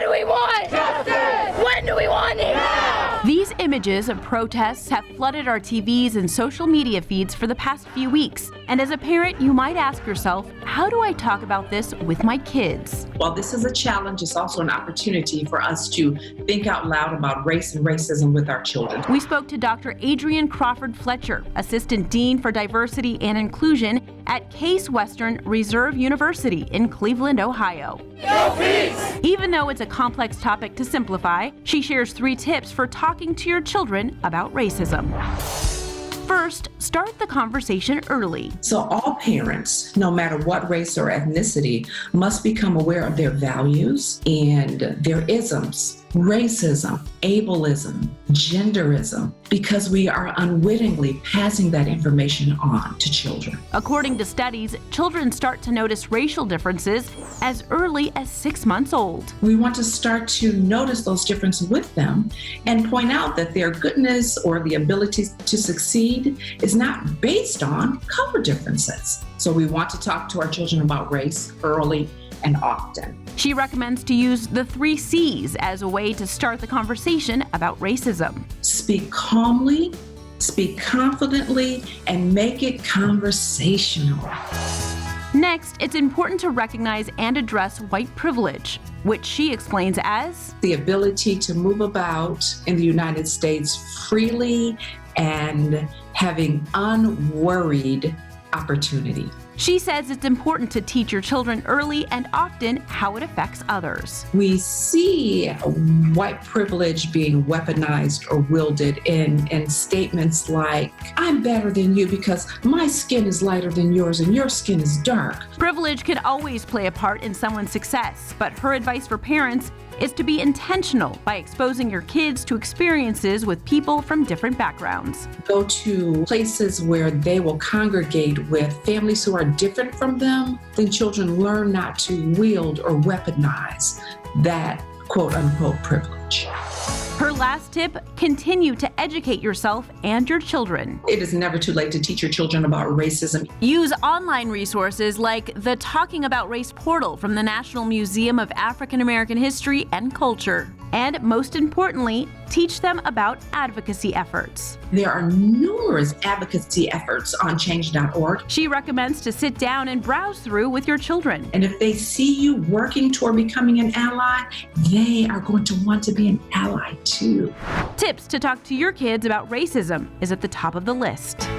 do we want? Justice! When do we want it? Now! These images of protests have flooded our TVs and social media feeds for the past few weeks. And as a parent, you might ask yourself, how do I talk about this with my kids? While this is a challenge, it's also an opportunity for us to think out loud about race and racism with our children. We spoke to Dr. Adrienne Crawford Fletcher, Assistant Dean for Diversity and Inclusion at Case Western Reserve University in Cleveland, Ohio. Go peace! Even though it's a complex topic to simplify, she shares 3 tips for talking to your children about racism. First, start the conversation early. So all parents, no matter what race or ethnicity, must become aware of their values and their isms, racism, ableism, genderism, because we are unwittingly passing that information on to children. According to studies, children start to notice racial differences as early as 6 months old. We want to start to notice those differences with them and point out that their goodness or the ability to succeed is not based on color differences. So we want to talk to our children about race early and often. She recommends to use the 3 C's as a way to start the conversation about racism. Speak calmly, speak confidently, and make it conversational. Next, it's important to recognize and address white privilege, which she explains as the ability to move about in the United States freely and having unworried opportunity. She says it's important to teach your children early and often how it affects others. We see white privilege being weaponized or wielded in statements like, I'm better than you because my skin is lighter than yours and your skin is dark. Privilege can always play a part in someone's success, but her advice for parents is to be intentional by exposing your kids to experiences with people from different backgrounds. Go to places where they will congregate with families who are different from them, then children learn not to wield or weaponize that quote-unquote privilege. Her last tip, continue to educate yourself and your children. It is never too late to teach your children about racism. Use online resources like the Talking About Race portal from the National Museum of African American History and Culture. And most importantly, teach them about advocacy efforts. There are numerous advocacy efforts on change.org. She recommends to sit down and browse through with your children. And if they see you working toward becoming an ally, they are going to want to be an ally too. Tips to talk to your kids about racism is at the top of the list.